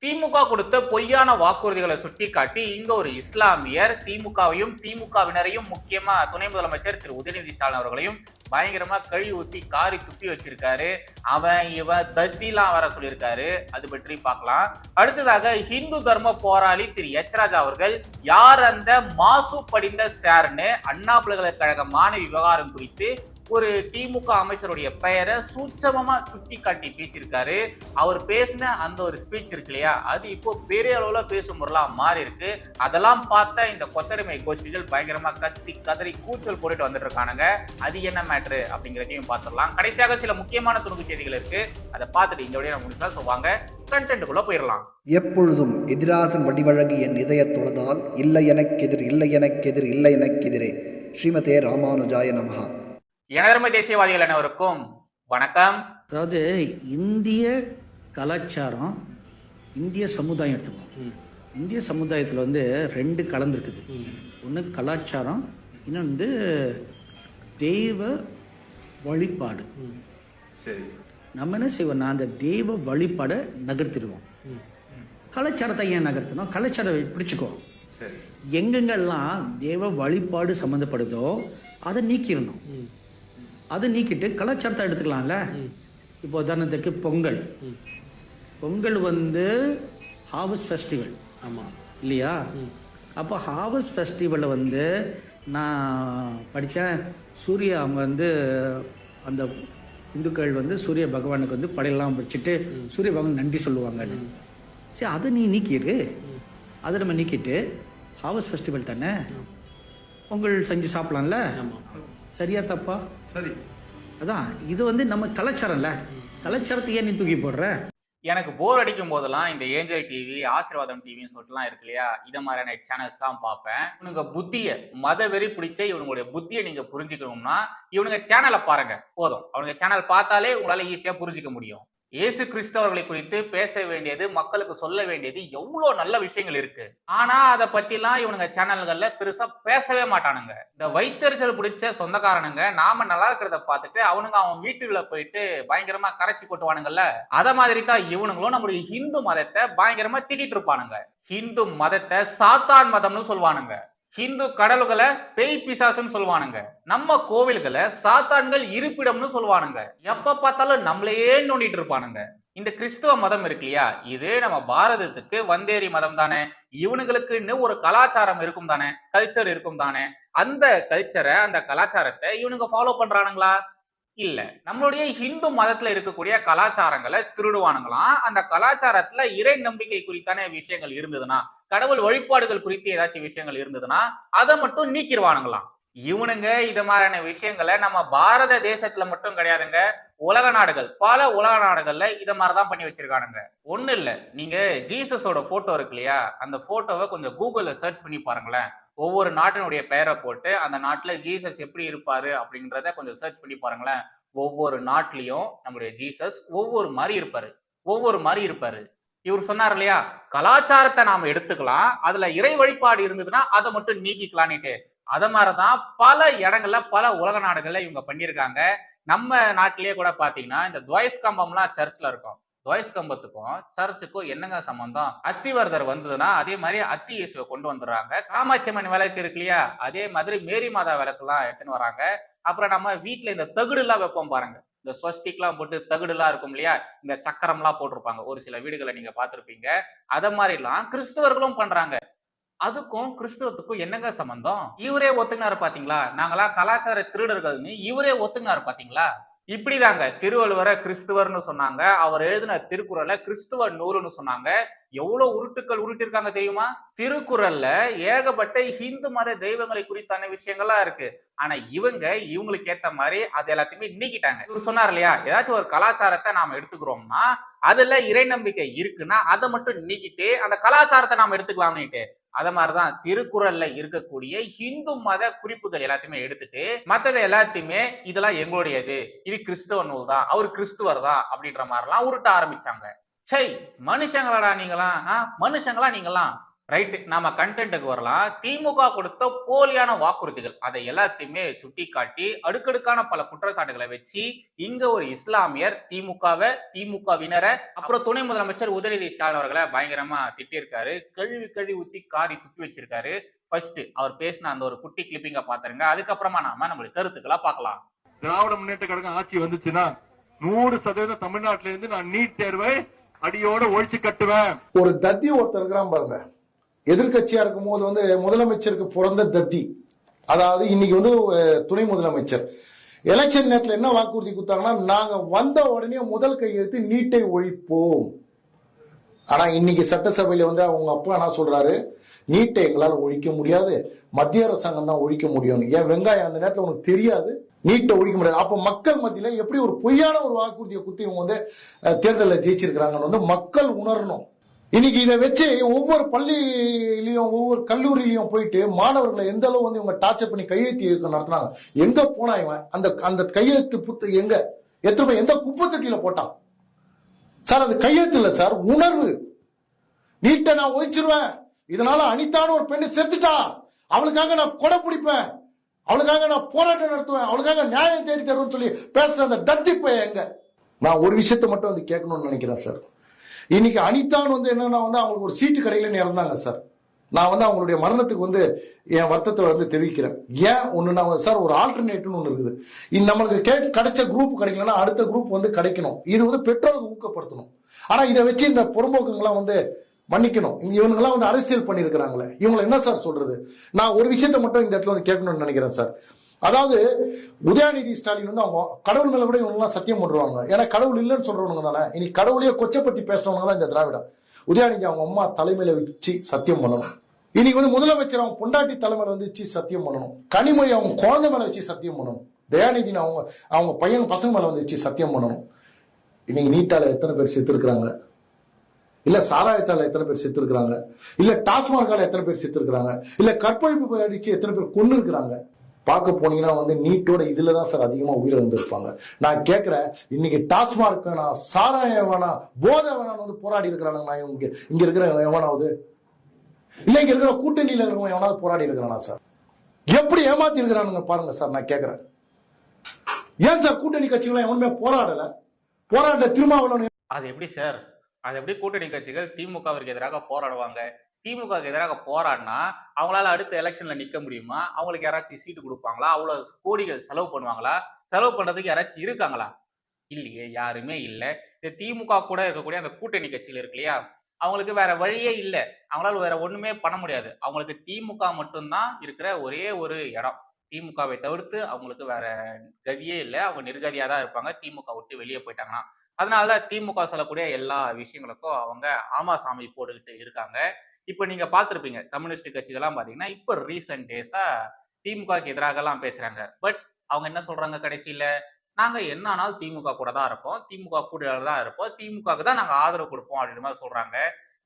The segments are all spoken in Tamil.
திமுக கொடுத்த பொய்யான வாக்குறுதிகளை சுட்டிக்காட்டி இங்க ஒரு இஸ்லாமியர் திமுகவையும் திமுகவினரையும் முக்கியமா துணை முதலமைச்சர் திரு உதயநிதி ஸ்டாலின் அவர்களையும் பயங்கரமா கழி ஊத்தி காரி துப்பி வச்சிருக்காரு. அவன் இவன் தத்திலாம் வர சொல்லியிருக்காரு. அது பற்றி பார்க்கலாம். அடுத்ததாக ஹிந்து தர்ம போராளி திரு எச் ராஜா அவர்கள் யார் அந்த மாசு படிந்த சேர்னு அண்ணா பல்கலைக்கழக மாணவி விவகாரம் குறித்து ஒரு திமுக அமைச்சருடைய பெயரை சூட்சமமா சுட்டி காட்டி பேசியிருக்காரு. அவர் பேசின அந்த ஒரு ஸ்பீச் இருக்கு இல்லையா, அது இப்போ பெரிய அளவுல பேசும் பொருளா மாறி இருக்கு. அதெல்லாம் பார்த்த இந்த கொத்தடிமை கோஷ்டிகள் பயங்கரமா கத்தி கதறி கூச்சல் போட்டுட்டு வந்துட்டு இருக்கானுங்க. அது என்ன மேட்ரு அப்படிங்கிறதையும் பார்த்துடலாம். கடைசியாக சில முக்கியமான துணுக்கு செய்திகள் இருக்கு, அதை பார்த்துட்டு இந்த வழியை முடிச்சா சொல்லுவாங்க. கண்டென்ட்டுக்குள்ள போயிடலாம். எப்பொழுதும் எதிராசன் வடிவழகு என் இதயத்தொழுதால் இல்லை எனக்கெதிர் இல்லை எனக்கெதிர் இல்லை எனக்கெதிரே ஸ்ரீமதே ராமானுஜாய நமஹா. எனதர்ம தேசியவாதிகள் அனைவருக்கும் வணக்கம். அதாவது இந்திய கலாச்சாரம், இந்திய சமுதாயம் எடுத்துக்கணும். இந்திய சமுதாயத்தில் வந்து ரெண்டு கலந்துருக்குது. ஒன்று கலாச்சாரம், இன்னொன்று தெய்வ வழிபாடு. சரி, நம்ம என்ன செய்வோம்னா அந்த தெய்வ வழிபாடை நகர்த்திடுவோம். கலாச்சாரத்தை ஏன் நகர்த்தணும்? கலாச்சாரம் பிடிச்சிக்கோ. எங்கெங்கெல்லாம் தெய்வ வழிபாடு சம்மந்தப்படுதோ அதை நீக்கிடணும். அதை நீக்கிட்டு கலாச்சாரத்தை எடுத்துக்கலாம்ல. இப்போ உதாரணத்துக்கு பொங்கல். பொங்கல் வந்து ஹார்வெஸ்ட் ஃபெஸ்டிவல். ஆமாம் இல்லையா? அப்போ ஹார்வெஸ்ட் ஃபெஸ்டிவலில் வந்து நான் படித்தேன். சூரிய அவங்க வந்து அந்த இந்துக்கள் வந்து சூரிய பகவானுக்கு வந்து படையெல்லாம் வச்சுட்டு சூரிய பகவான் நன்றி சொல்லுவாங்கன்னு. சரி, அதை நீ நீக்கிடு. அதை நம்ம நீக்கிட்டு ஹார்வெஸ்ட் ஃபெஸ்டிவல் தானே, பொங்கல் செஞ்சு சாப்பிடலாம்ல. சரியா தப்பா? சரி. அதான் இது வந்து நம்ம கலாச்சாரம்ல. கலாச்சாரத்தை ஏன் நீ தூக்கி போடுற? எனக்கு போர் அடிக்கும் போதெல்லாம் இந்த ஏஞ்சல் டிவி, ஆசீர்வாதம் டிவின்னு சொல்லிட்டுலாம் இருக்கு இல்லையா, இதை மாதிரியான சேனல்ஸ் தான் பார்ப்பேன். இவனுங்க புத்திய மத வெறி பிடிச்ச இவனுடைய புத்தியை நீங்க புரிஞ்சுக்கணும்னா இவனுங்க சேனலை பாருங்க போதும். அவனுங்க சேனல் பார்த்தாலே உங்களால ஈஸியா புரிஞ்சுக்க முடியும். இயேசு கிறிஸ்தவர்களை குறித்து பேச வேண்டியது, மக்களுக்கு சொல்ல வேண்டியது எவ்வளவு நல்ல விஷயங்கள் இருக்கு. ஆனா அதை பத்திலாம் இவனுங்க சேனல்கள்ல பெருசா பேசவே மாட்டானுங்க. இந்த வைத்தறிச்சல் பிடிச்ச சொந்தக்காரனுங்க நாம நல்லா இருக்கிறத பார்த்துட்டு அவனுங்க அவன் வீட்டுக்குள்ள போயிட்டு பயங்கரமா கரைச்சி கொட்டுவானுங்கல்ல. அத மாதிரி தான் இவனுங்களும் நம்மளுடைய ஹிந்து மதத்தை பயங்கரமா திட்டிட்டு இருப்பானுங்க. ஹிந்து மதத்தை சாத்தான் மதம்னு சொல்லுவானுங்க. ஹிந்து கடவுள்களை பேய் பிசாசுன்னு சொல்லுவானுங்க. நம்ம கோவில்களை சாத்தான்கள் இருப்பிடம்னு சொல்லுவானுங்க. எப்ப பார்த்தாலும் நம்மளையே நோண்டிட்டு இருப்பானுங்க. இந்த கிறிஸ்துவ மதம் இருக்கு இல்லையா, இது நம்ம பாரதத்துக்கு வந்தேரி மதம் தானே. இவனுங்களுக்குன்னு ஒரு கலாச்சாரம் இருக்கும் தானே, கல்ச்சர் இருக்கும் தானே. அந்த கல்ச்சரை, அந்த கலாச்சாரத்தை இவனுங்க ஃபாலோ பண்றானுங்களா? இல்ல. நம்மளுடைய ஹிந்து மதத்துல இருக்கக்கூடிய கலாச்சாரங்களை திருடுவானுங்களாம். அந்த கலாச்சாரத்துல இறை நம்பிக்கை குறித்தான விஷயங்கள் இருந்ததுன்னா, கடவுள் வழிபாடுகள் குறித்து ஏதாச்சும் விஷயங்கள் இருந்ததுன்னா அதை மட்டும் நீக்கிடுவானுங்களாம். இவனுங்க இது மாதிரியான விஷயங்களை நம்ம பாரத தேசத்துல மட்டும் கிடையாதுங்க, உலக நாடுகள், பல உலக நாடுகள்ல இத மாதிரிதான் பண்ணி வச்சிருக்கானுங்க. ஒண்ணு இல்ல, நீங்க ஜீசஸோட போட்டோ இருக்கு இல்லையா, அந்த போட்டோவை கொஞ்சம் கூகுள்ல சர்ச் பண்ணி பாருங்களேன். ஒவ்வொரு நாட்டினுடைய பெயரை போட்டு அந்த நாட்டுல ஜீசஸ் எப்படி இருப்பாரு அப்படின்றத கொஞ்சம் சர்ச் பண்ணி பாருங்களேன். ஒவ்வொரு நாட்டிலையும் நம்முடைய ஜீசஸ் ஒவ்வொரு மாதிரி இருப்பாரு. இவர் சொன்னார் இல்லையா, கலாச்சாரத்தை நாம எடுத்துக்கலாம், அதுல இறை வழிபாடு இருந்ததுன்னா அதை மட்டும் நீக்கிக்கலான்னுட்டு. அத மாதிரிதான் பல இடங்கள்ல, பல உலக நாடுகள்ல இவங்க பண்ணியிருக்காங்க. நம்ம நாட்டிலேயே கூட பாத்தீங்கன்னா இந்த துவைஸ் கம்பம்லாம் சர்ச்ல இருக்கும். துவைஸ் கம்பத்துக்கும் சர்ச்சுக்கும் என்னங்க சம்பந்தம்? அத்திவரதர் வந்ததுன்னா அதே மாதிரி அத்தி இயேசுவை கொண்டு வந்துடுறாங்க. காமாட்சி அம்மன் விளக்கு இருக்கு இல்லையா, அதே மாதிரி மேரி மாதா விளக்கு எல்லாம் எடுத்துன்னு வராங்க. அப்புறம் நம்ம வீட்டுல இந்த தகுடு எல்லாம் வைப்போம் பாருங்க, இந்த ஸ்வஸ்திக் எல்லாம் போட்டு தகுடு எல்லாம் இருக்கும் இல்லையா, இந்த சக்கரம் எல்லாம் போட்டிருப்பாங்க. ஒரு சில வீடுகளை நீங்க பார்த்திருப்பீங்க. அத மாதிரி எல்லாம் கிறிஸ்தவர்களும் பண்றாங்க. அதுக்கும் கிறிஸ்தவத்துக்கும் என்னங்க சம்பந்தம்? இவரே ஒத்துக்கினாரு பாத்தீங்களா, நாங்களாம் கலாச்சார திருடர்கள்னு இவரே ஒத்துக்கினாரு பாத்தீங்களா. இப்படிதாங்க திருவள்ளுவரை கிறிஸ்துவர்னு சொன்னாங்க. அவர் எழுதின திருக்குறளை கிறிஸ்துவ நூறுன்னு சொன்னாங்க. எவ்வளவு உருட்டுக்கள் உருட்டிருக்காங்க தெரியுமா? திருக்குறள்ல ஏகப்பட்ட ஹிந்து மத தெய்வங்களை குறித்தான விஷயங்கள்லாம் இருக்கு. ஆனா இவங்களுக்கு ஏத்த மாதிரி அது எல்லாத்தையுமே நீக்கிட்டாங்க. இவர் சொன்னார் இல்லையா, ஏதாச்சும் ஒரு கலாச்சாரத்தை நாம எடுத்துக்கிறோம்னா அதுல இறை நம்பிக்கை இருக்குன்னா அதை மட்டும் நீக்கிட்டு அந்த கலாச்சாரத்தை நாம எடுத்துக்கலாம்னுட்டு. அத மாதிரிதான் திருக்குறள்ல இருக்கக்கூடிய ஹிந்து மத குறிப்புகள் எல்லாத்தையுமே எடுத்துட்டு மத்தது எல்லாத்தையுமே இதெல்லாம் எங்களுடையது, இது கிறிஸ்தவ நூல் தான், அவர் கிறிஸ்துவர் தான் அப்படின்ற மாதிரி எல்லாம் உருட்ட ஆரம்பிச்சாங்க. சை, மனுஷங்களா நீங்களாம்? மனுஷங்களா நீங்களாம்? ரைட், நாம கண்டென்ட்டுக்கு வரலாம். திமுக கொடுத்த போலியான வாக்குறுதிகள் அதை எல்லாத்தையுமே சுட்டி காட்டி அடுக்கடுக்கான பல குற்றச்சாட்டுகளை வச்சு இங்க ஒரு இஸ்லாமியர் திமுகவினரை அப்புறம் துணை முதலமைச்சர் உதயநிதி ஸ்டாலின் அவர்களை பயங்கரமா திட்டிருக்காரு. கழுவி ஊத்தி காரி துப்பி வச்சிருக்காரு. ஃபர்ஸ்ட் அவர் பேசின அந்த ஒரு குட்டி கிளிப்பிங்க பாத்துருங்க. அதுக்கப்புறமா நாம நம்மளுடைய கருத்துக்களை பார்க்கலாம். திராவிட முன்னேற்ற கழகம் ஆட்சி வந்துச்சுன்னா 100% தமிழ்நாட்டில இருந்து நான் நீட் தேர்வை அடியோட ஒழிச்சு கட்டுவேன். ஒரு தத்தி ஒருத்தர் இருக்கிறான் பாருங்க, எதிர்கட்சியா இருக்கும் போது முதலமைச்சருக்கு பிறந்த தத்தி, அதாவது இன்னைக்கு துணை முதலமைச்சர் எலெக்ஷன் நேரத்தில் என்ன வாக்குறுதி கொடுத்தாங்கன்னா, நாங்க வந்த உடனே முதல் கையெழுத்து நீட்டை ஒழிப்போம். ஆனா இன்னைக்கு சட்டசபையில அவங்க அப்பா என்ன சொல்றாரு, நீட்டை எங்களால ஒழிக்க முடியாது, மத்திய அரசாங்கம் தான் ஒழிக்க முடியும். ஏன் வெங்காயம் அந்த நேரத்தில் உனக்கு தெரியாது, நீட்டை ஒழிக்க முடியாது. அப்ப மக்கள் மத்தியில எப்படி ஒரு பொய்யான ஒரு வாக்குறுதியை குத்தி இவங்க தேர்தலில் ஜெயிச்சிருக்கிறாங்கன்னு மக்கள் உணரணும். இன்னைக்கு இதை வச்சு ஒவ்வொரு பள்ளியிலையும் ஒவ்வொரு கல்லூரியிலையும் போயிட்டு மாணவர்களை எந்த அளவு இவங்க டார்ச்சர் பண்ணி கையெழுத்து இயக்கம் நடத்தினாங்க. எங்க போனா இவன் அந்த கையெழுத்து புத்து எங்க எத்தனை எந்த குப்பை தொட்டியில போட்டான் சார்? அது கையெழுத்து இல்ல சார், உணர்வு. நீட்டை நான் ஒழிச்சிருவேன், இதனால அனிதான்னு ஒரு பெண்ணு செத்துட்டான், அவளுக்காக நான் கொடை பிடிப்பேன், அவளுக்காக நான் போராட்டம் நடத்துவேன், அவளுக்காக நியாயம் தேடி தருவேன் சொல்லி பேசுற அந்த தத்திப்ப எங்க? நான் ஒரு விஷயத்தை மட்டும் கேட்கணும்னு நினைக்கிறேன் சார். இன்னைக்கு அனிதான் என்னன்னா அவங்களுக்கு ஒரு சீட்டு கடையில இறந்தாங்க சார். நான் அவங்களுடைய மரணத்துக்கு என் வருத்தத்தை தெரிவிக்கிறேன். ஏன் ஒண்ணு நான் சார், ஒரு ஆல்டர்னேட்டிவ் ஒண்ணு இருக்குது. நம்மளுக்கு கிடைச்ச குரூப் கிடைக்கலன்னா அடுத்த குரூப் கிடைக்கணும். இது பெற்றோருக்கு ஊக்கப்படுத்தணும். ஆனா இதை வச்சு இந்த புறம்போக்குங்களாம் மன்னிக்கணும். இவனுங்கெல்லாம் அரசியல் பண்ணிருக்கிறாங்களே, இவங்களை என்ன சார் சொல்றது? நான் ஒரு விஷயத்தை மட்டும் இந்த இடத்துல கேட்கணும்னு நினைக்கிறேன் சார். அதாவது உதயநிதி ஸ்டாலின் அவங்க கடவுள் மேல கூட இவங்க சத்தியம் பண்றாங்க. ஏன்னா கடவுள் இல்லைன்னு சொல்றவங்க தானே. இன்னைக்கு கடவுளையே கொச்சப்பட்டி பேசுறவங்க தான் இந்த திராவிடம். உதயநிதி அவங்க அம்மா தலைமையில வச்சு சத்தியம் பண்ணணும். இன்னைக்கு முதலமைச்சர் அவங்க பொண்டாட்டி தலைமையில வச்சு சத்தியம் பண்ணணும். கனிமொழி அவங்க குழந்தை மேல வச்சு சத்தியம் பண்ணணும். தயாநிதி அவங்க பையன் பசங்க மேல வச்சு சத்தியம் பண்ணணும். இன்னைக்கு நீட்டால எத்தனை பேர் செத்து இருக்கிறாங்க, இல்ல சாராயத்தால எத்தனை பேர் செத்து இருக்கிறாங்க, இல்ல டாஸ்மார்க்கால எத்தனை பேர் செத்து இருக்கிறாங்க, இல்ல கற்பழிப்பு அடிச்சு எத்தனை பேர் கொண்டு இருக்கிறாங்க. பார்க்க போனீங்கன்னா நீட்டோட இதுலதான் சார் அதிகமா உயிரை வந்திருப்பாங்க. நான் கேட்கிறேன், இன்னைக்கு டாஸ்மார்க் வேணாம், சாராயம் வேணாம், போதை வேணாம் போராடி இருக்கிறாங்க. நான் இங்க இருக்கிற எவனாவது, இல்ல இங்க இருக்கிற கூட்டணியில இருக்கிறவங்க எவனாவது போராடி இருக்கிறானா சார்? எப்படி ஏமாத்தி இருக்கிறானுங்க பாருங்க சார். நான் கேட்கிறேன், ஏன் சார் கூட்டணி கட்சிகள் எவனுமே போராடல? போராட்ட திருமாவளவன் அது எப்படி சார்? அது எப்படி கூட்டணி கட்சிகள் திமுகவிற்கு எதிராக போராடுவாங்க? திமுகவுக்கு எதிராக போராடினா அவங்களால அடுத்த எலெக்ஷன்ல நிக்க முடியுமா? அவங்களுக்கு யாராச்சும் சீட்டு கொடுப்பாங்களா? அவ்வளவு கோடிகள் செலவு பண்ணுவாங்களா? செலவு பண்றதுக்கு யாராச்சும் இருக்காங்களா? இல்லையே, யாருமே இல்லை. இந்த திமுக கூட இருக்கக்கூடிய அந்த கூட்டணி கட்சிகள் இருக்கு இல்லையா, அவங்களுக்கு வேற வழியே இல்லை. அவங்களால வேற ஒண்ணுமே பண்ண முடியாது. அவங்களுக்கு திமுக மட்டும்தான் இருக்கிற ஒரே ஒரு இடம். திமுகவை தவிர்த்து அவங்களுக்கு வேற கதியே இல்லை. அவங்க நிர்கதியா தான் இருப்பாங்க திமுக விட்டு வெளியே போயிட்டாங்கன்னா. அதனாலதான் திமுக சொல்லக்கூடிய எல்லா விஷயங்களுக்கும் அவங்க ஆமா சாமி போட்டுக்கிட்டு இருக்காங்க. இப்ப நீங்க பாத்திருப்பீங்க, கம்யூனிஸ்ட் கட்சிகள்லாம் பாத்தீங்கன்னா இப்ப ரீசெண்ட் டேஸா திமுகக்கு எதிராக எல்லாம் பேசுறாங்க. பட் அவங்க என்ன சொல்றாங்க கடைசியில, நாங்க என்ன ஆனாலும் திமுக கூட தான் இருப்போம், திமுக கூட தான் இருப்போம், திமுகவுக்கு தான் நாங்க ஆதரவு கொடுப்போம் அப்படின்ற மாதிரி சொல்றாங்க.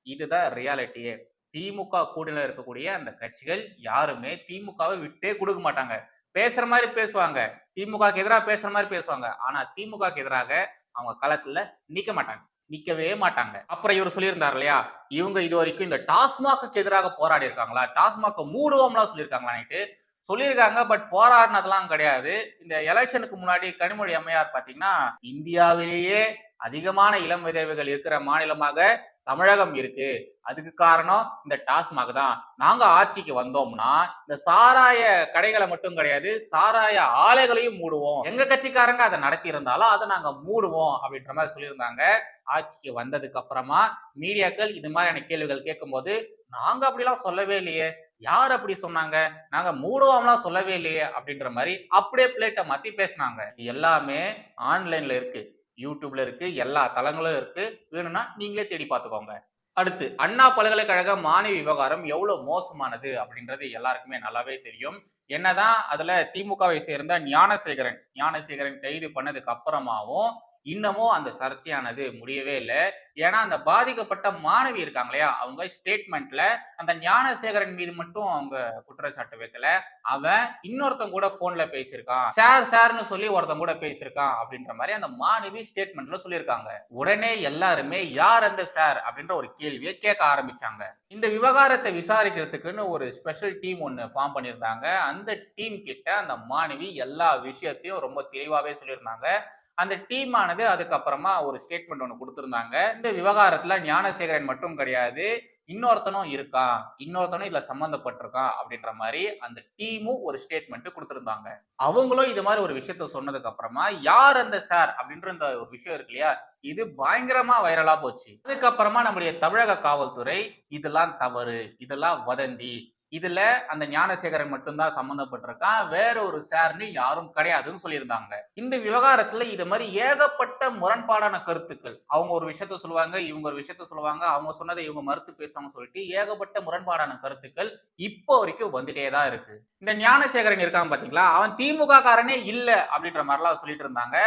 இதுதான் ரியாலிட்டியே. திமுக கூட்டணியில இருக்கக்கூடிய அந்த கட்சிகள் யாருமே திமுகவை விட்டே கொடுக்க மாட்டாங்க. பேசுற மாதிரி பேசுவாங்க, திமுகக்கு எதிராக பேசுற மாதிரி பேசுவாங்க. ஆனா திமுகக்கு எதிராக அவங்க களத்துல நிக்க மாட்டாங்க, நிக்கவே மாட்டாங்க. அப்புறம் இவர் சொல்லியிருந்தார் இல்லையா, இவங்க இது வரைக்கும் இந்த டாஸ்மாக்கு எதிராக போராடி இருக்காங்களா, டாஸ்மாக மூடுவோம்லாம் சொல்லியிருக்காங்களான்னுட்டு சொல்லியிருக்காங்க. பட் போராடினதெல்லாம் கிடையாது. இந்த எலெக்ஷனுக்கு முன்னாடி கனிமொழி அம்மையார் பாத்தீங்கன்னா, இந்தியாவிலேயே அதிகமான இளம் விதவைகள் இருக்கிற மாநிலமாக தமிழகம் இருக்கு, அதுக்கு காரணம் இந்த டாஸ்மாக் தான். நாங்க ஆட்சிக்கு வந்தோம்னா இந்த சாராய கடைகளை மட்டும் கிடையாது, சாராய ஆலைகளையும் மூடுவோம், எங்க கட்சிக்காரங்க அதை நடத்தி இருந்தாலும் அதை நாங்க மூடுவோம் அப்படின்ற மாதிரி சொல்லியிருந்தாங்க. ஆட்சிக்கு வந்ததுக்கு அப்புறமா மீடியாக்கள் இது மாதிரியான கேள்விகள் கேட்கும் போது, நாங்க அப்படிலாம் சொல்லவே இல்லையே, யார் அப்படி சொன்னாங்க, நாங்க மூடுவோம்லாம் சொல்லவே இல்லையே அப்படின்ற மாதிரி அப்படியே பிளேட்டை மாத்தி பேசினாங்க. எல்லாமே ஆன்லைன்ல இருக்கு, யூடியூப்ல இருக்கு, எல்லா தளங்களும் இருக்கு. வேணும்னா நீங்களே தேடி பார்த்துக்கோங்க. அடுத்து, அண்ணா பல்கலைக்கழக மாணவி விவகாரம் எவ்வளவு மோசமானது அப்படின்றது எல்லாருக்குமே நல்லாவே தெரியும். என்னதான் அதுல திமுகவை சேர்ந்த ஞானசேகரன் கைது பண்ணதுக்கு அப்புறமாவும் இன்னமும் அந்த சர்ச்சையானது முடியவே இல்லை. ஏன்னா அந்த பாதிக்கப்பட்ட மாணவி இருக்காங்க இல்லையா, அவங்க ஸ்டேட்மெண்ட்ல அந்த ஞானசேகரன் மீது மட்டும் அவங்க குற்றச்சாட்டு வைக்கல. அவன் இன்னொருத்தன் கூட போன்ல பேசியிருக்கான், சார்னு சொல்லி ஒருத்தன் கூட பேசியிருக்கான் அப்படின்ற மாதிரி அந்த மாணவி ஸ்டேட்மெண்ட்ல சொல்லியிருக்காங்க. உடனே எல்லாருமே யார் அந்த சார் அப்படின்ற ஒரு கேள்வியை கேட்க ஆரம்பிச்சாங்க. இந்த விவகாரத்தை விசாரிக்கிறதுக்குன்னு ஒரு ஸ்பெஷல் டீம் ஒன்னு ஃபார்ம் பண்ணியிருந்தாங்க. அந்த டீம் கிட்ட அந்த மாணவி எல்லா விஷயத்தையும் ரொம்ப தெளிவாவே சொல்லியிருந்தாங்க. அந்த டீம் ஆனது அதுக்கப்புறமா ஒரு ஸ்டேட்மெண்ட் ஒன்று கொடுத்திருந்தாங்க. இந்த விவகாரத்துல ஞானசேகரன் மட்டும் கிடையாது, இன்னொருத்தனும் இருக்கான், இன்னொருத்தனும் இதுல சம்பந்தப்பட்டிருக்கான் அப்படின்ற மாதிரி அந்த டீமும் ஒரு ஸ்டேட்மெண்ட் கொடுத்திருந்தாங்க. அவங்களும் இது மாதிரி ஒரு விஷயத்த சொன்னதுக்கு அப்புறமா யார் அந்த சார் அப்படின்ற இந்த ஒரு விஷயம் இருக்கு இல்லையா, இது பயங்கரமா வைரலா போச்சு. அதுக்கப்புறமா நம்முடைய தமிழக காவல்துறை இதெல்லாம் தவறு, இதெல்லாம் வதந்தி, இதுல அந்த ஞானசேகரன் மட்டும்தான் சம்பந்தப்பட்டிருக்கான், வேற ஒரு சார்னு யாரும் கிடையாதுன்னு சொல்லியிருந்தாங்க. இந்த விவகாரத்துல இது மாதிரி ஏகப்பட்ட முரண்பாடான கருத்துக்கள், அவங்க ஒரு விஷயத்த சொல்லுவாங்க, இவங்க ஒரு விஷயத்த சொல்லுவாங்க, அவங்க சொன்னதை இவங்க மறுத்து பேசுவாங்க சொல்லிட்டு ஏகப்பட்ட முரண்பாடான கருத்துக்கள் இப்போ வரைக்கும் வந்துட்டேதான் இருக்கு. இந்த ஞானசேகரன் இருக்கான் பாத்தீங்களா, அவன் திமுக காரனே இல்ல அப்படின்ற மாதிரிலாம் சொல்லிட்டு இருந்தாங்க.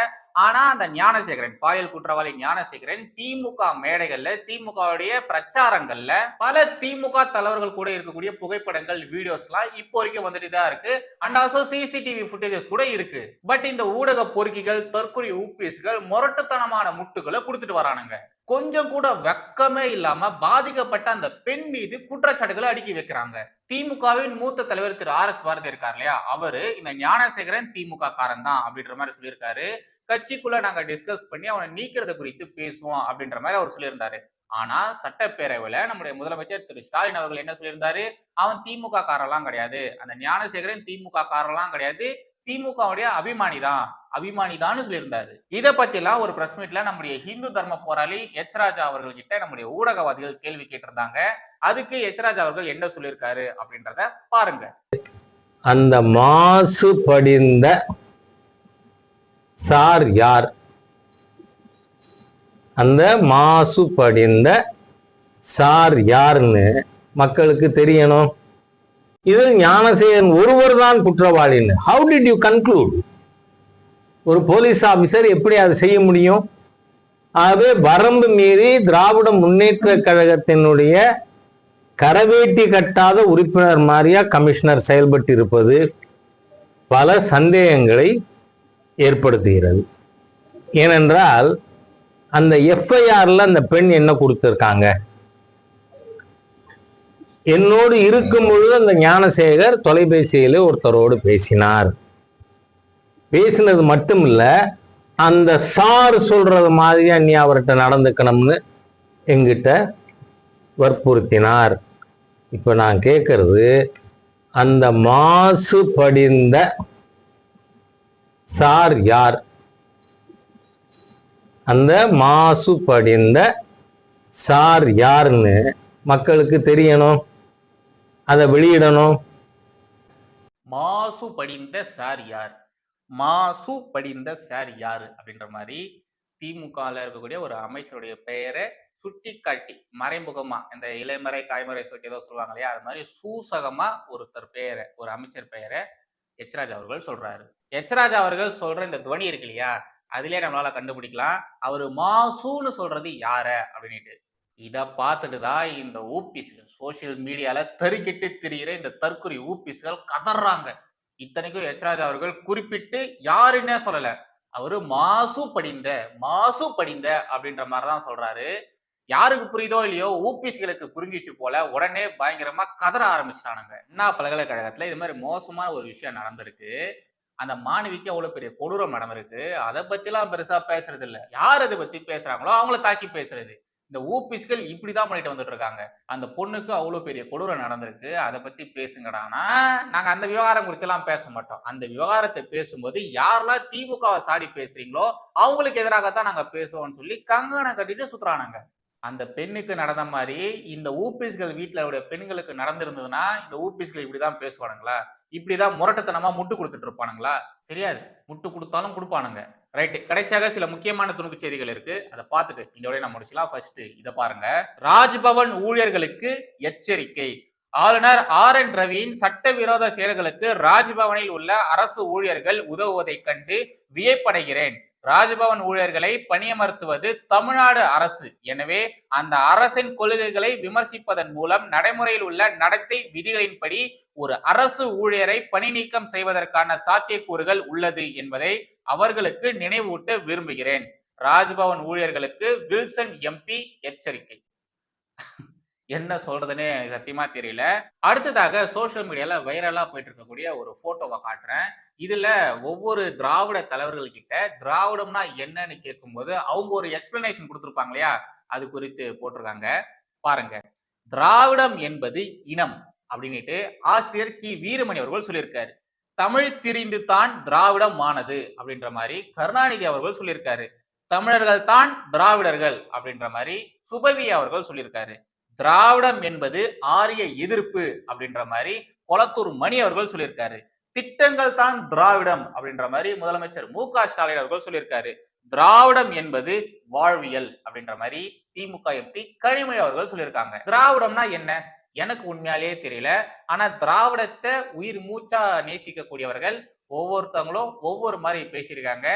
ஆனா அந்த ஞானசேகரன், பாலியல் குற்றவாளி ஞானசேகரன் திமுக மேடைகள்ல, திமுகவுடைய பிரச்சாரங்கள்ல பல திமுக தலைவர்கள் கூட இருக்கக்கூடிய புகைப்படங்கள், வீடியோஸ் எல்லாம் இப்போ வரைக்கும் வந்துட்டு தான் இருக்கு. அண்ட் ஆல்சோ சிசிடிவி ஃபுட்டேஜஸ் கூட இருக்கு. பட் இந்த ஊடக பொறுக்கிகள், தற்கொலை ஊபிஸ்கள் முரட்டுத்தனமான முட்டுகளை கொடுத்துட்டு வரானுங்க. கொஞ்சம் கூட வெக்கமே இல்லாம பாதிக்கப்பட்ட அந்த பெண் மீது குற்றச்சாட்டுகளை அடுக்கி வைக்கிறாங்க. திமுகவின் மூத்த தலைவர் திரு RS பாரதி இருக்காரு இல்லையா, அவரு இந்த ஞானசேகரன் திமுக காரன் தான் அப்படின்ற மாதிரி சொல்லியிருக்காரு. கட்சிக்குள்ள நாங்க டிஸ்கஸ் பண்ணி அவனை நீக்கிறது குறித்து பேசுவோம் அப்படின்ற மாதிரி அவர் சொல்லியிருந்தாரு. ஆனா சட்டப்பேரவையில நம்முடைய முதலமைச்சர் திரு ஸ்டாலின் அவர்கள் என்ன சொல்லியிருந்தாரு, அவன் திமுக காரெல்லாம் கிடையாது, அந்த ஞானசேகரன் திமுக காரெல்லாம் கிடையாது, திமுகவுடைய அபிமானிதான் சொல்லியிருந்தாரு. இதை பத்தி எல்லாம் ஒரு பிரஸ் மீட்ல நம்முடைய ஹிந்து தர்ம போராளி எச் ராஜா அவர்கள் கிட்ட நம்முடைய ஊடகவாதிகள் கேள்வி கேட்டிருந்தாங்க. அதுக்கு எச் ராஜா அவர்கள் என்ன சொல்லியிருக்காரு அப்படின்றத பாருங்க. அந்த மாசு படிந்த சார் யார்? அந்த மாசு படிந்த சார் யாருன்னு மக்களுக்கு தெரியணும். இதில் ஞானசேகரன் ஒருவர் தான் குற்றவாளின்னு how did you conclude? ஒரு போலீஸ் ஆபீசர் எப்படி அதை செய்ய முடியும்? ஆகவே வரம்பு மீறி திராவிட முன்னேற்ற கழகத்தினுடைய கரவேட்டி கட்டாத உறுப்பினர் மாதிரியா கமிஷனர் செயல்பட்டு இருப்பது பல சந்தேகங்களை ஏற்படுத்துகிறது. ஏனென்றால் அந்த FIRல அந்த பெண் என்ன கொடுத்திருக்காங்க, என்னோடு இருக்கும் பொழுது அந்த ஞானசேகர் தொலைபேசியில ஒருத்தரோடு பேசினார். பேசினது மட்டும் இல்ல, அந்த சார் சொல்றது மாதிரியா நீ அவர்கிட்ட நடந்துக்கணும்னு எங்கிட்ட வற்புறுத்தினார். இப்ப நான் கேட்கறது, அந்த மாசு படிந்த சார் யார்? அந்த மாசு படிந்த சார் யாருன்னு மக்களுக்கு தெரியணும், அதை வெளியிடணும். மாசு படிந்த சார் யார், மாசு படிந்த சார் யாரு அப்படின்ற மாதிரி திமுகல இருக்கக்கூடிய ஒரு அமைச்சருடைய பெயரை சுட்டி காட்டி மறைமுகமா, இந்த இலைமறை காய்மறை சொல்லி ஏதோ சொல்லுவாங்க இல்லையா, அது மாதிரி சூசகமா ஒருத்தர் பெயரை, ஒரு அமைச்சர் பெயரை எச் ராஜா அவர்கள் சொல்றாரு. எச் ராஜா அவர்கள் சொல்ற இந்த துவனி இருக்கு இல்லையா, அதுலயே நம்மளால கண்டுபிடிக்கலாம் அவரு மாசுன்னு சொல்றது யார அப்படின்ட்டு. இத பார்த்துட்டுதான் இந்த ஊபிஸ்கள் சோசியல் மீடியால தறிக்கிட்டு திரிகிற இந்த தற்கொலை ஊபிஸ்கள் கதறாங்க. இத்தனைக்கும் எச் ராஜா அவர்கள் குறிப்பிட்டு யாருன்னே சொல்லல, அவரு மாசு படிந்த அப்படின்ற மாதிரிதான் சொல்றாரு. யாருக்கு புரியுதோ இல்லையோ, ஊபிஸ்களுக்கு புரிஞ்சிச்சு போல உடனே பயங்கரமா கதற ஆரம்பிச்சிட்டானுங்க. அண்ணா பல்கலைக்கழகத்துல இது மாதிரி மோசமான ஒரு விஷயம் நடந்திருக்கு, அந்த மாணவிக்கு அவ்வளவு பெரிய கொடூரம் நடந்திருக்கு, அதை பத்தி எல்லாம் பெருசா பேசுறது இல்ல. யார் அதை பத்தி பேசுறாங்களோ அவங்கள தாக்கி பேசுறது. இந்த ஊபிஸ்கள் இப்படிதான் பண்ணிட்டு வந்துட்டு இருக்காங்க. அந்த பொண்ணுக்கு அவ்வளவு பெரிய கொடூரம் நடந்திருக்கு, அதை பத்தி பேசுங்கடானா நாங்க அந்த விவகாரம் குறித்து எல்லாம் பேச மாட்டோம். அந்த விவகாரத்தை பேசும்போது யாரெல்லாம் திமுகவை சாடி பேசுறீங்களோ அவங்களுக்கு எதிராகத்தான் நாங்க பேசுவோம்னு சொல்லி கங்கணம் கட்டிட்டு சுத்துறானுங்க. அந்த பெண்ணுக்கு நடந்த மாதிரி இந்த ஊபிஸ்கள் வீட்டுல பெண்களுக்கு நடந்திருந்ததுன்னா இந்த ஊபிஸ்கள் இப்படிதான் பேசுவானுங்களா? இப்படிதான் முரட்டுத்தனமா முட்டு கொடுத்துட்டு இருப்பானுங்களா? தெரியாது. முட்டு கொடுத்தாலும் கொடுப்பானுங்க. ரைட். கடைசியாக சில முக்கியமான துணுக்கு செய்திகள் இருக்கு, அதை பார்த்துட்டு இதோட நம்ம முடிச்சலாம். ஃபர்ஸ்ட் இத பாருங்க. ராஜ்பவன் ஊழியர்களுக்கு எச்சரிக்கை. ஆளுநர் RN ரவியின் சட்டவிரோத செயல்களுக்கு ராஜ்பவனில் உள்ள அரசு ஊழியர்கள் உதவுவதை கண்டு வியப்படைகிறேன். ராஜ்பவன் ஊழியர்களை பணியமர்த்துவது தமிழ்நாடு அரசு. எனவே அந்த அரசின் கொள்கைகளை விமர்சிப்பதன் மூலம் நடைமுறையில் உள்ள நடத்தை விதிகளின்படி ஒரு அரசு ஊழியரை பணி நீக்கம் செய்வதற்கான சாத்தியக்கூறுகள் உள்ளது என்பதை அவர்களுக்கு நினைவூட்ட விரும்புகிறேன். ராஜ்பவன் ஊழியர்களுக்கு வில்சன் எம்பி எச்சரிக்கை. என்ன சொல்றதுன்னு சத்தியமா தெரியல. அடுத்ததாக சோசியல் மீடியால வைரலா போயிட்டு இருக்கக்கூடிய ஒரு போட்டோவை காட்டுறேன். இதுல ஒவ்வொரு திராவிட தலைவர்கள் கிட்ட திராவிடம்னா என்னன்னு கேட்கும்போது அவங்க ஒரு எக்ஸ்பிளனேஷன் கொடுத்திருப்பாங்க இல்லையா, அது குறித்து போட்டிருக்காங்க பாருங்க. திராவிடம் என்பது இனம் அப்படின்னுட்டு ஆசிரியர் கி வீரமணி அவர்கள் சொல்லியிருக்காரு. தமிழ் திரிந்து தான் திராவிடம் ஆனது அப்படின்ற மாதிரி கருணாநிதி அவர்கள் சொல்லியிருக்காரு. தமிழர்கள் தான் திராவிடர்கள் அப்படின்ற மாதிரி சுபவி அவர்கள் சொல்லியிருக்காரு. திராவிடம் என்பது ஆரிய எதிர்ப்பு அப்படின்ற மாதிரி கொளத்தூர் மணி அவர்கள் சொல்லியிருக்காரு. திட்டங்கள் தான் திராவிடம் அப்படின்ற மாதிரி முதலமைச்சர் மு.க. ஸ்டாலின் அவர்கள் சொல்லியிருக்காரு. திராவிடம் என்பது வாழ்வியல் அப்படின்ற மாதிரி திமுக எம்பி கனிமொழி அவர்கள் சொல்லியிருக்காங்க. திராவிடம்னா என்ன எனக்கு உண்மையாலேயே தெரியல. ஆனா திராவிடத்தை உயிர் மூச்சா நேசிக்கக்கூடியவர்கள் ஒவ்வொருத்தவங்களும் ஒவ்வொரு மாதிரி பேசியிருக்காங்க.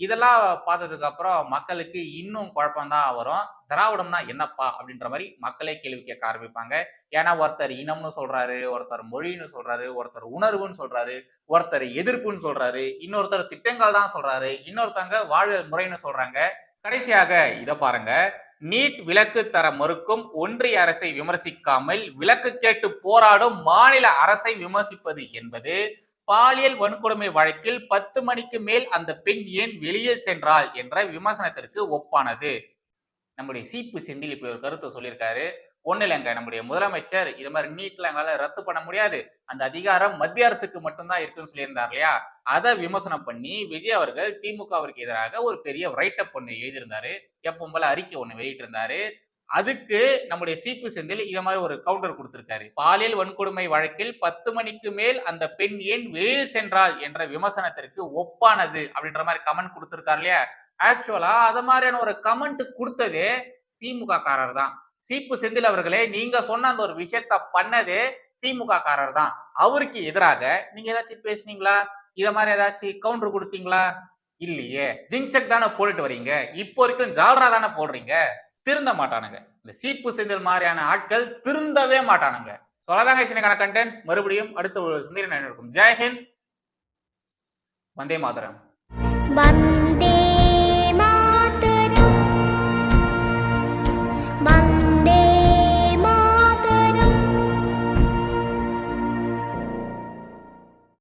இதெல்லாம் பார்த்ததுக்கு அப்புறம் மக்களுக்கு இன்னும் குழப்பம்தான் வரும். திராவிடம்னா என்னப்பா அப்படின்ற மாதிரி மக்களே கேள்வி கேட்க ஆரம்பிப்பாங்க. ஏன்னா ஒருத்தர் இனம்னு சொல்றாரு, ஒருத்தர் மொழின்னு சொல்றாரு, ஒருத்தர் உணர்வுன்னு சொல்றாரு, ஒருத்தர் எதிர்ப்புன்னு சொல்றாரு, இன்னொருத்தர் திட்டங்கள் தான் சொல்றாரு, இன்னொருத்தவங்க வாழ்வியல் முறைன்னு சொல்றாங்க. கடைசியாக இத பாருங்க. நீட் விலக்கு தர மறுக்கும் ஒன்றிய அரசை விமர்சிக்காமல் விலக்கு கேட்டு போராடும் மாநில அரசை விமர்சிப்பது என்பது பாலியல் வன்கொடுமை வழக்கில் 10 மணிக்கு மேல் அந்த பெண் ஏன் வெளியே சென்றாள் என்ற விமர்சனத்திற்கு ஒப்பானது. நம்முடைய சீப்பு செந்தில் இப்படி ஒரு கருத்தை சொல்லியிருக்காரு. ஒண்ணு இல்லைங்க, நம்முடைய முதலமைச்சர் இது மாதிரி நீட்ல எங்களால ரத்து பண்ண முடியாது, அந்த அதிகாரம் மத்திய அரசுக்கு மட்டும்தான் இருக்குன்னு சொல்லியிருந்தார் இல்லையா, அதை விமர்சனம் பண்ணி விஜய் அவர்கள் திமுகவிற்கு எதிராக ஒரு பெரிய ரைட்டப் ஒண்ணு எழுதியிருந்தாரு. எப்பவும் போல அறிக்கை ஒண்ணு வெளியிட்டிருந்தாரு. அதுக்கு நம்முடைய சீப்பு செந்தில் இத மாதிரி ஒரு கவுண்டர் கொடுத்திருக்காரு. பாலியல் வன்கொடுமை வழக்கில் 10 மணிக்கு மேல் அந்த பெண் ஏன் வெளியில் சென்றாள் என்ற விமர்சனத்திற்கு ஒப்பானது அப்படின்ற மாதிரி கமெண்ட் கொடுத்திருக்காரு இல்லையா. ஆக்சுவலா அத மாதிரியான ஒரு கமெண்ட் கொடுத்ததே திமுக காரர் தான். சீப்பு செந்தில் அவர்களே, நீங்க சொன்ன அந்த ஒரு விஷயத்த பண்ணதே திமுக காரர் தான். அவருக்கு எதிராக நீங்க ஏதாச்சும் பேசுனீங்களா? இத மாதிரி ஏதாச்சும் கவுண்டர் கொடுத்தீங்களா? இல்லையே. ஜிங்செக் தானே போட்டுட்டு வரீங்க, இப்போ வரைக்கும் ஜால்ரா தானே போடுறீங்க. திருந்த மாட்டானுங்க. இந்த சீப்பு செந்தில் மாதிரியான ஆட்கள் திருந்தவே மாட்டானுங்க. சொல்லதாங்க சின்னக்கான கண்டென்ட். மறுபடியும் அடுத்த ஒரு சிந்தனை இருக்கும். ஜெய் ஹிந்த், வந்தே மாதரம்.